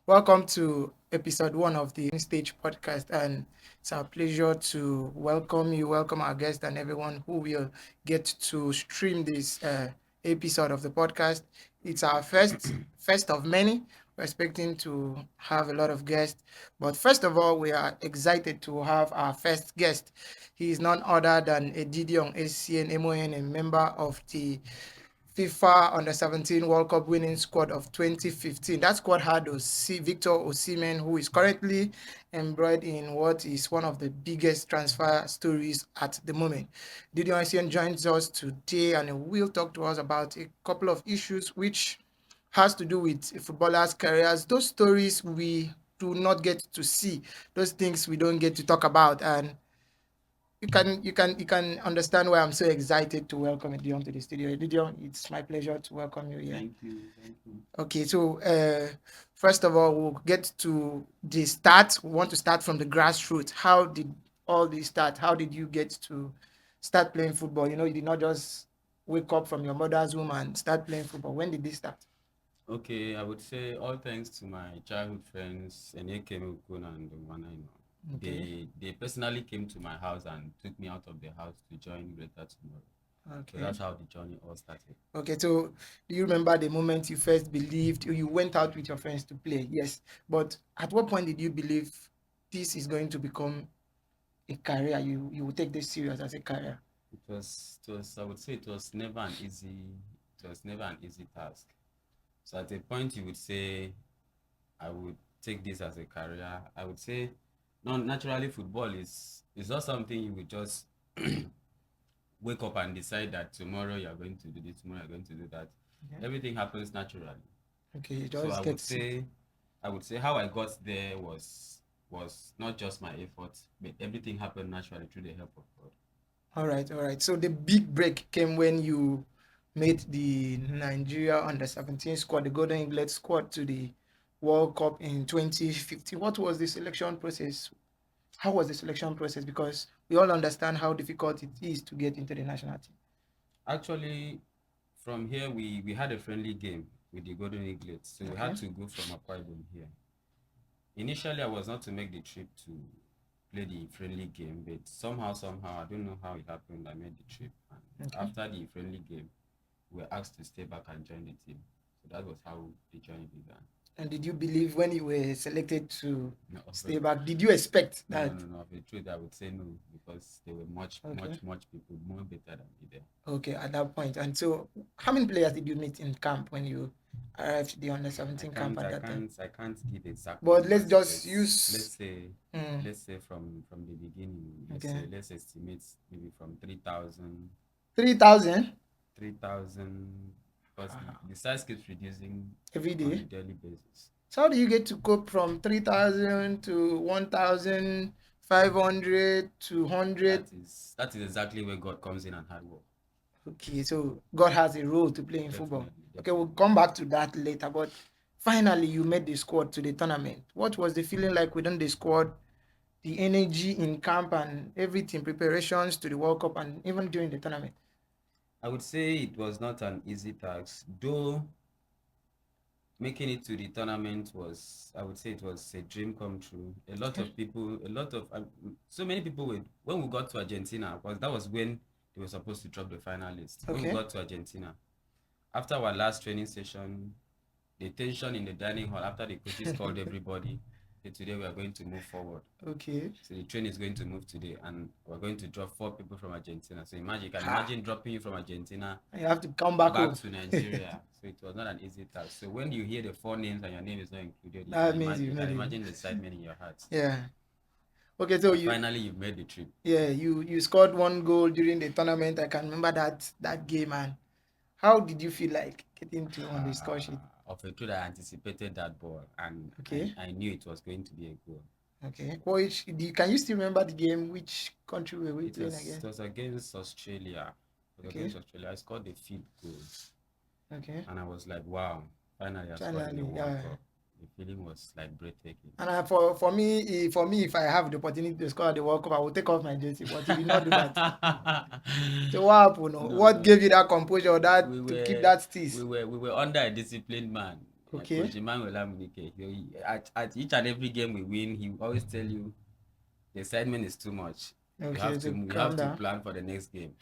Welcome to episode one of the Stage podcast, and it's our pleasure to welcome you, welcome our guest, and everyone who will get to stream this episode of the podcast. It's our first of many. We're expecting to have a lot of guests, but first of all, we are excited to have our first guest. He is none other than Edidion SCN MON, a member of the FIFA Under 17 World Cup winning squad of 2015. That squad had Victor Osimhen, who is currently embroiled in what is one of the biggest transfer stories at the moment. Didier Osimhen joins us today and will talk to us about a couple of issues which has to do with footballers' careers. Those stories we do not get to see, those things we don't get to talk about, and you can understand why I'm so excited to welcome Edion to the studio. Edion, it's my pleasure to welcome you here. Thank you. Okay, so first of all, we'll get to the start. We want to start from the grassroots. How did all this start? How did you get to start playing football? You did not just wake up from your mother's womb and start playing football. When did this start? Okay, I would say all thanks to my childhood friends, Eneke Mukuna and Wana, Okay, They personally came to my house and took me out of the house to join Greater Tomorrow. So okay, that's how the journey all started. okay. So, do you remember the moment you first believed you went out with your friends to play? Yes, but at what point did you believe this is going to become a career? You will take this serious as a career. I would say it was never an easy task. So at a point you would say, I would take this as a career. I would say, no, naturally football is not something you would just wake up and decide that tomorrow you're going to do this, tomorrow you're going to do that. Okay, Everything happens naturally. okay. You So just get to see. I would say how I got there was not just my effort, but everything happened naturally through the help of God. All right, all right. So the big break came when you made the Nigeria under 17 squad, the Golden Eaglet squad, to the World Cup in 2015. What was the selection process? How was the selection process? Because we all understand how difficult it is to get into the national team. Actually, from here we had a friendly game with the Golden Eaglets, so we Okay. had to go from Akwa Ibom here. Initially, I was not to make the trip to play the friendly game, but somehow, I don't know how it happened, I made the trip. And Okay. after the friendly game, we were asked to stay back and join the team. So that was how the journey began. And did you believe when you were selected to No, stay back? Did you expect no, no, that? no, no. Of the truth, I would say no because there were Okay. much people more better than me there. Okay, at that point. And so, how many players did you meet in camp when you arrived at the under I 17 camp can't, at I that time? can't, I can't give exact But let's numbers, just but let's use say, mm, let's say from the beginning, okay, let's estimate maybe from 3,000 3,000, because the size keeps reducing every on a day. daily basis. So how do you get to cope from 3,000 to 1,500 to 100? That is exactly where God comes in and hard work. Okay, so God has a role to play in football. Definitely, Okay, we'll definitely. come back to that later. But finally, you made the squad to the tournament. What was the feeling like within the squad? The energy in camp and everything, preparations to the World Cup and even during the tournament. I would say it was not an easy task, though making it to the tournament was, I would say it was a dream come true. A lot Okay. of people, so many people would, when we got to Argentina, because that was when they were supposed to drop the final list. When we Okay. got to Argentina, after our last training session, the tension in the dining hall after the coaches called everybody, "Okay, today we are going to move forward. Okay. So the train is going to move today, and we're going to drop 4 people from Argentina. So you can Ha. imagine dropping you from Argentina You have to come back back home. to Nigeria. So it was not an easy task. So when you hear the 4 names and your name is not included, That means you you made can it. imagine the excitement in your heart Yeah. Okay, so that you finally you've made the trip. yeah, you scored one goal during the tournament. I can remember that game. And how did you feel like getting to on the score sheet? Of a truth, I anticipated that ball, and Okay. I knew it was going to be a goal. Okay. Can you still remember the game? Which country were we It playing was again? it was against Australia. It was Okay. against Australia. I scored the fifth goal, Okay. and I was like, "Wow! Finally, I scored in the Finally, World yeah. Cup." The feeling was like breathtaking. And for me, if I have the opportunity to score at the World Cup, I will take off my jersey. But you did not do that. So what happened? No? No, What no. gave you that composure, or We that to keep were that steeze? we were under a disciplined man. Okay. Coach Emmanuel Amunike. At each and every game we win, he will always tell you the excitement is too much. Okay, so You calm have to down. plan for the next game.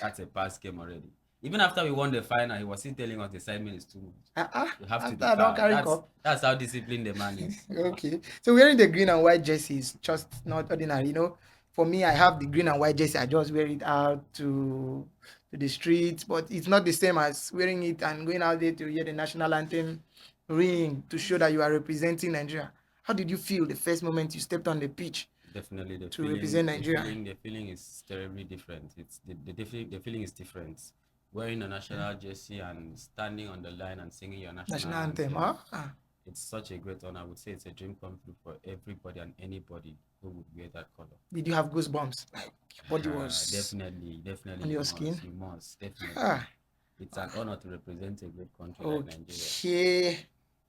That's a past game already. Even after we won the final, he was still telling us the excitement is too much. You have to After be I don't calm. carry cup. That's how disciplined the man is. Okay. So wearing the green and white jersey is just not ordinary. You know, for me, I have the green and white jersey. I just wear it out to the streets, but it's not the same as wearing it and going out there to hear the national anthem ring to show that you are representing Nigeria. How did you feel the first moment you stepped on the pitch Definitely, to represent Nigeria? the feeling is terribly different. It's the feeling is different. Wearing a national jersey and standing on the line and singing your national National anthem. anthem. Ah. It's such a great honor. I would say it's a dream come true for everybody and anybody who would wear that color. Did you have goosebumps? Like your body was definitely on your skin? You must definitely. Ah. It's an honor to represent a great country like Okay. Nigeria.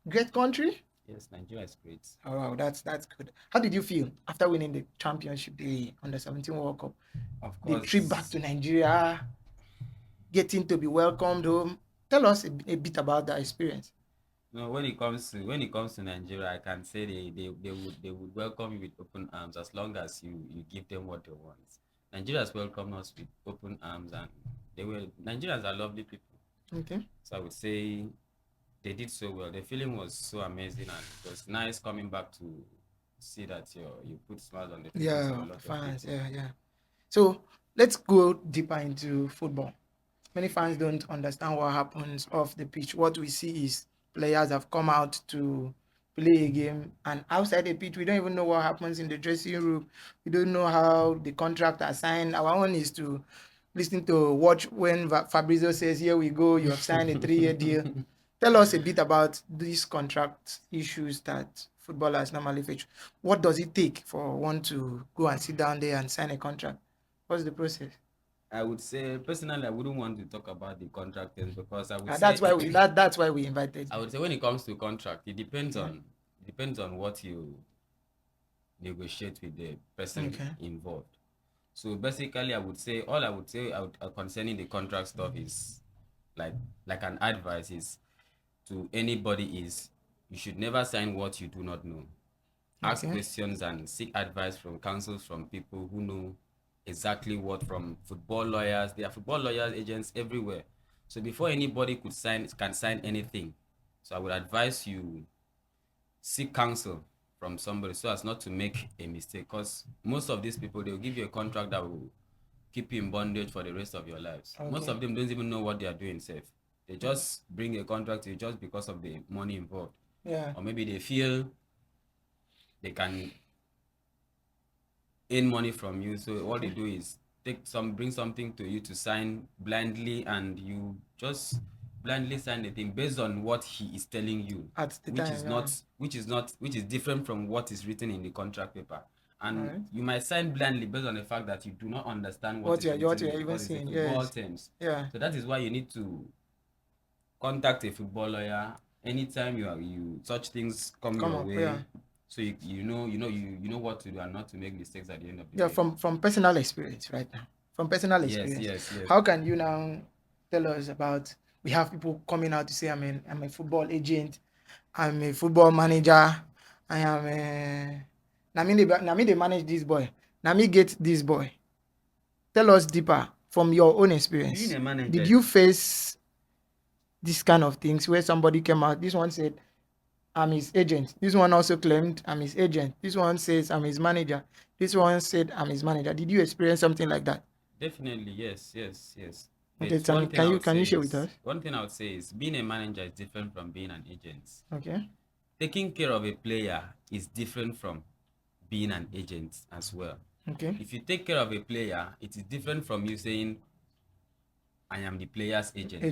Great country? Yes, Nigeria is great. Oh, wow, that's good. How did you feel after winning the championship, the Under-17 World Cup? Of course. The trip back to Nigeria, getting to be welcomed home. Tell us a bit about that experience. No, when it comes to Nigeria, I can say they would welcome you with open arms as long as you give them what they want. Nigerians welcome us with open arms, and Nigerians are lovely people. Okay. So I would say they did so well. The feeling was so amazing, and it was nice coming back to see that you put smiles on the faces of a lot of fans. people. Yeah. So let's go deeper into football. Many fans don't understand what happens off the pitch. What we see is players have come out to play a game, and outside the pitch, we don't even know what happens in the dressing room. We don't know how the contract are signed. Our own is to listen to watch when Fabrizio says, "Here we go, you have signed a 3-year deal." Tell us a bit about these contract issues that footballers normally face. What does it take for one to go and sit down there and sign a contract? What's the process? I would say personally, I wouldn't want to talk about the contract things because I would say that's why we invited. I would say when it comes to contract, it depends on what you negotiate with the person involved. So basically, I would say concerning the contract stuff is like an advice is to anybody is you should never sign what you do not know. Ask questions and seek advice from counsels from people who know exactly what, from football lawyers. There are football lawyers, agents everywhere. So before anybody can sign anything, so I would advise you seek counsel from somebody so as not to make a mistake, because most of these people, they'll give you a contract that will keep you in bondage for the rest of your lives. Most of them don't even know what they are doing safe. They just bring a contract to you just because of the money involved. Yeah. Or maybe they feel they can earn money from you, so all they do is bring something to you to sign blindly, and you just blindly sign the thing based on what he is telling you at the time, which is different from what is written in the contract paper. And you might sign blindly based on the fact that you do not understand what you're even saying. Football terms. Yeah. So that is why you need to contact a football lawyer anytime you such things come your way. Yeah. So you know what to do and not to make mistakes at the end of the day. From personal experience right now. From personal experience. Yes. How can you now tell us about, we have people coming out to say I'm a football agent, I'm a football manager, I am a Nami they manage this boy. Nami get this boy. Tell us deeper from your own experience. Being a manager, did you face this kind of things where somebody came out, this one said I'm his agent, this one also claimed I'm his agent, this one says I'm his manager, this one said I'm his manager? Did you experience something like that? Definitely, yes. Okay, can you share with us? One thing I would say is being a manager is different from being an agent. Okay. Taking care of a player is different from being an agent as well. Okay. If you take care of a player, it is different from you saying I am the player's agent.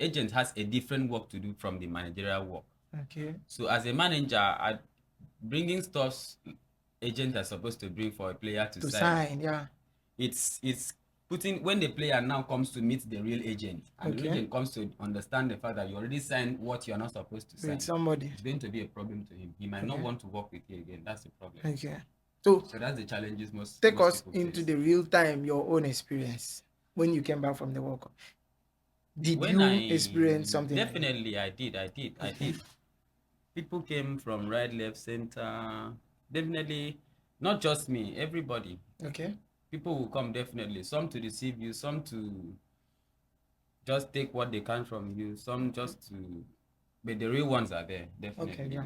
Agent has a different work to do from the managerial work. Okay. So as a manager, bringing stuff agents are supposed to bring for a player to sign. Yeah. It's putting, when the player now comes to meet the real agent, and the agent comes to understand the fact that you already signed what you're not supposed to sign with somebody, it's going to be a problem to him. He might not want to work with you again. That's the problem. Okay. So that's the challenges most take most us into the real time, your own experience when you came back from the World Cup. Did When you I experience something like that? definitely I did. Okay. People came from right, left, center. Definitely, not just me, everybody. Okay. People will come definitely. Some to deceive you, some to just take what they can from you, some just to. But the real ones are there, Okay. definitely. Yeah.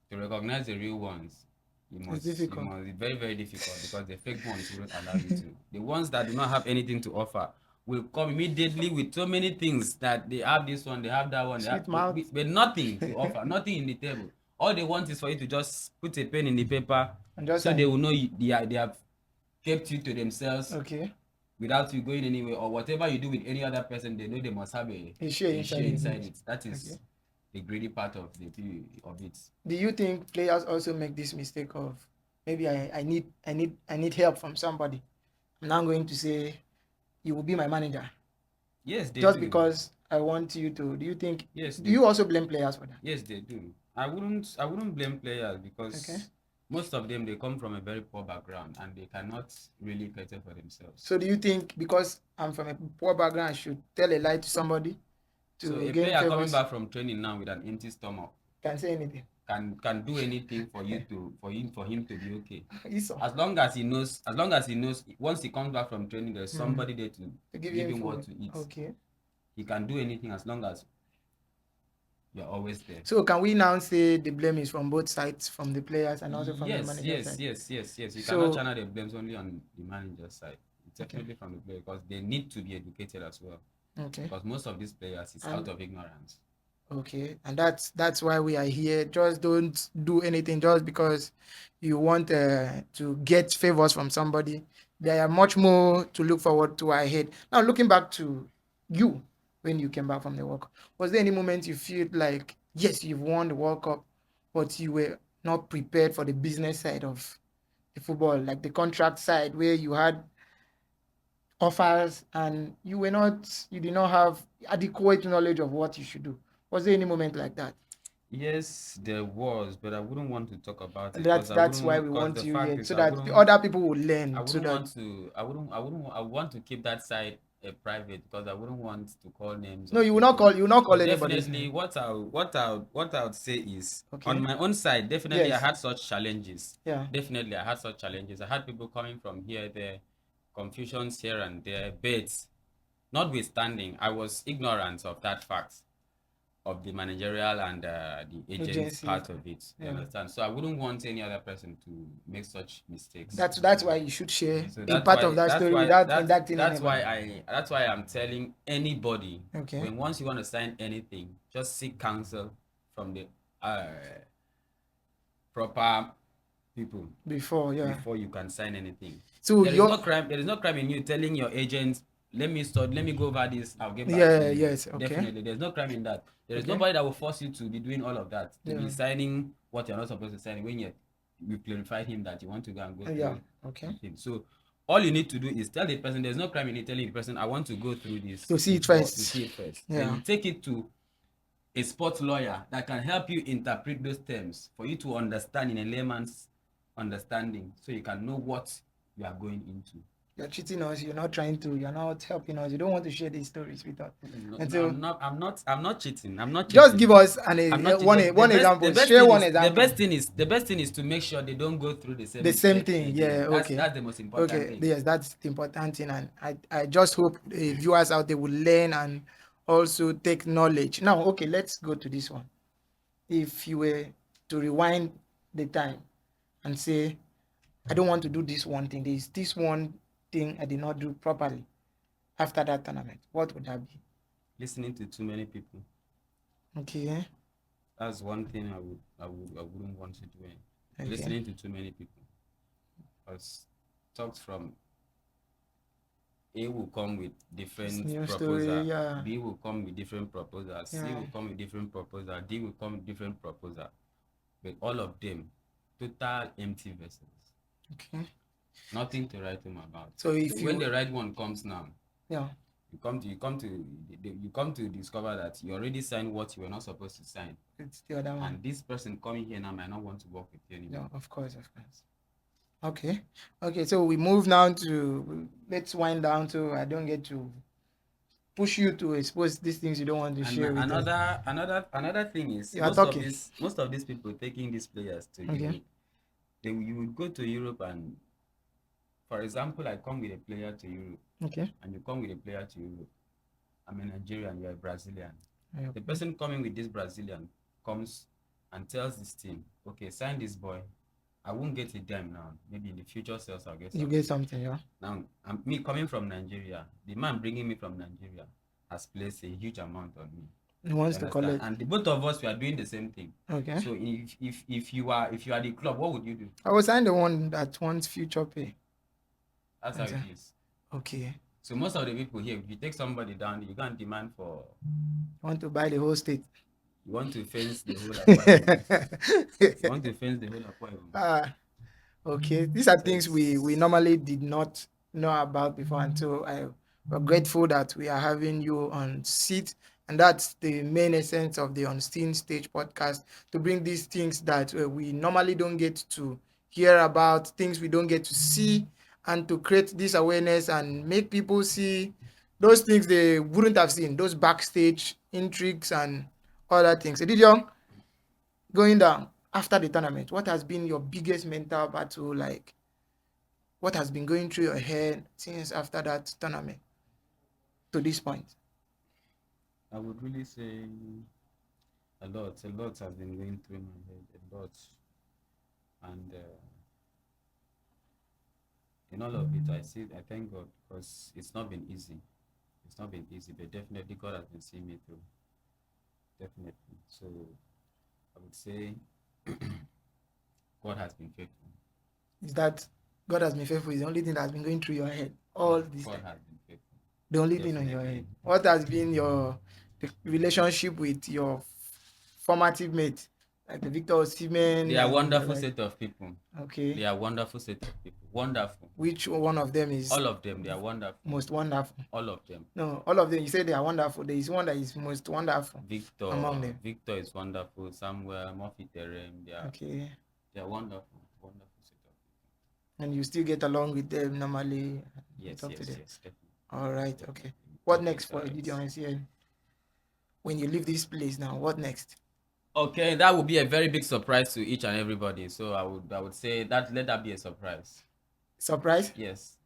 But to recognize the real ones, It's you difficult. must be very, very difficult because the fake ones wouldn't allow you to. The ones that do not have anything to offer will come immediately with so many things that they have this one, they have that one, Sweet mouth. but nothing to offer, nothing in the table. All they want is for you to just put a pen in the paper And just so they sign. will know they have kept you to themselves Okay. without you going anywhere, or whatever you do with any other person, they know they must have A share a inside share it. inside it. That Okay. is the greedy part of it. Do you think players also make this mistake of maybe I need help from somebody? I'm now going to say you will be my manager Yes, they just do. because I want you to. Do you think? Yes, Do you also blame players for that? yes, they do. I wouldn't blame players Okay. because most of them they come from a very poor background and they cannot really cater for themselves. So do you think because I'm from a poor background, I should tell a lie to somebody So to a gain player coming favors? back from training now with an empty stomach Can say anything. can do anything for you to for him to be okay. Esau. As long as he knows once he comes back from training, there's somebody there to To give give him him what food. to eat. Okay. He can do anything as long as you're always there. So can we now say the blame is from both sides, from the players and also from the Yes, manager yes, side? yes, yes, yes. You So cannot channel the blames only on the manager's side. It's okay. definitely from the player because they need to be educated as well. Okay. Because most of these players is out of ignorance. Okay, and that's why we are here. Just don't do anything just because you want to get favors from somebody. There are much more to look forward to ahead. Now, looking back to you when you came back from the World Cup, was there any moment you feel like yes, you've won the World Cup, but you were not prepared for the business side of the football, like the contract side, where you had offers and you did not have adequate knowledge of what you should do? Was there any moment like that? Yes, there was, but I wouldn't want to talk about it That's why we because want the you fact here is so that the other people will I learn so wouldn't that want to I want to keep that side private because I wouldn't want to call names no, of people. you will not call But anybody's definitely name. what I would say is on Okay. my own side, definitely I Yes. had such challenges. Yeah. Definitely I had such challenges. I had people coming from here, there, confusions here and there, but notwithstanding, I was ignorant of that fact of the managerial and the agent Agency. part of it. You Yeah. understand? So I wouldn't want any other person to make such mistakes. That's why you should share So a part of that story without inducting anybody. that's why I'm telling anybody Okay. when once you want to sign anything, just seek counsel from the uh, proper people Before you can sign anything. So There is no crime in you telling your agent, let me go over this, I'll get back to you. yes, okay. Definitely, there's no crime in that. There is Okay. nobody that will force you to be doing all of that, to Yeah. be signing what you're not supposed to sign when you clarified him that you want to go and go through Yeah. Okay. something. So all you need to do is tell the person, there's no crime in it telling the person, I want to go through this To see it before- first. to see it first. Yeah. Then you take it to a sports lawyer that can help you interpret those terms for you to understand in a layman's understanding, so you can know what you are going into. You're cheating us, you're not helping us, you don't want to share these stories with us. No, And so I'm not cheating. I'm not cheating. just give us I'm not one cheating. example. The best Share thing one is- example. The best thing is to make sure they don't go through the same The same mistake thing, again. yeah, okay. That's the most important Okay, thing. yes, that's the important thing, and I just hope the viewers out there will learn and also take knowledge. Now, okay, let's go to this one. If you were to rewind the time and say, I don't want to do this one thing, there's this one thing I did not do properly after that tournament, what would that be? Listening to too many people. Okay. That's one thing I wouldn't want to do. Okay. Listening to too many people. Because talks from A will come with different New proposals. story, yeah. B will come with different proposals. C Yeah. will come with different proposal. D will come with different proposal. But all of them, total empty vessels. Okay. Nothing to write home about. So if when you the right one comes now, yeah, you come to discover that you already signed what you were not supposed to sign. it's the other one. And this person coming here now might not want to work with you anymore. No, of course. Okay, so we move now to, let's wind down to, I don't get to push you to expose these things you don't want to And share with us? another thing is You are talking. most of these people taking these players to Okay. Europe, you would go to Europe and, for example, I come with a player to Europe Okay. and you come with a player to Europe. I'm a Nigerian, you're a Brazilian. Yeah. The person coming with this Brazilian comes and tells this team, okay, sign this boy. I won't get a dime now. Maybe in the future sales I'll get You something. get something, yeah. Now, me coming from Nigeria, the man bringing me from Nigeria has placed a huge amount on me. He wants You to understand? collect. And the both of us, we are doing the same thing. Okay. So if you are the club, what would you do? I will sign the one that wants future pay. That's how it is. Okay. So most of the people here, if you take somebody down, you can't demand for. You want to buy the whole state. You want to fence the whole appointment. You want to fence the whole appointment. Okay. These are things we normally did not know about before, and so we're grateful that we are having you on seat. And that's the main essence of the On Stage podcast, to bring these things that we normally don't get to hear about, things we don't get to see, and to create this awareness and make people see those things they wouldn't have seen, those backstage intrigues and other things. Edidion, going down after the tournament, what has been your biggest mental battle? Like, what has been going through your head since after that tournament to this point? I would really say a lot has been going through my head, a lot. And in all of it, I thank God, because it's not been easy. It's not been easy, but definitely God has been seeing me through. Definitely. So I would say God has been faithful. Is that God has been faithful is the only thing that has been going through your head all this God time? has been faithful. The only thing on your head. What has been the relationship with your formative mate, like the Victor Osimhen? They are wonderful set of people. Okay. They are wonderful set of people. Wonderful. Which one of them is? All of them. They are wonderful. Most wonderful. All of them. No, all of them. You say they are wonderful. There is one that is most wonderful. Victor among them. Victor is wonderful. Samuel, Murphy Terem. Okay. They are wonderful. Wonderful set of people. And you still get along with them normally? Yes, talk yes, to them. yes, definitely. All right. Okay. What next for Edidion? When you leave this place now, what next? Okay, that would be a very big surprise to each and everybody. So I would say that let that be a surprise. Surprise? Yes.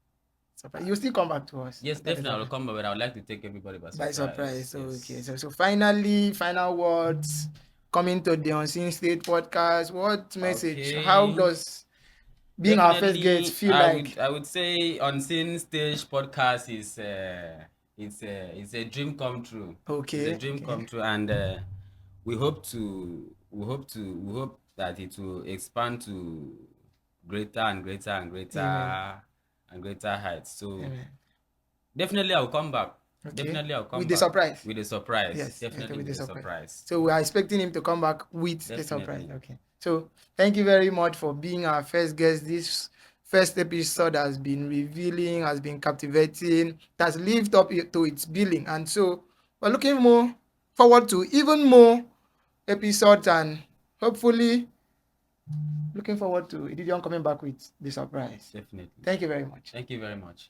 Surprise. You still come back to us? Yes, definitely I will come back, but I would like to take everybody by surprise. By surprise. Yes. Okay. So finally, final words coming to the Unseen State podcast. What message? Okay. How does being our first guest feel like? I would say Unseen Stage podcast is it's a dream come true. Okay. It's a dream come true, and we hope that it will expand to greater and greater and greater Amen. and greater heights. So Amen. definitely I'll come back. Okay. Definitely I'll come with back. The surprise. With a surprise. Yes, definitely with a surprise. So we are expecting him to come back with Definitely. the surprise. Okay. So thank you very much for being our first guest. This first episode has been revealing, has been captivating, it has lived up to its billing. And so we're looking forward to even more episodes, and hopefully looking forward to Edidion coming back with the surprise. Definitely. Thank you very much. Thank you very much.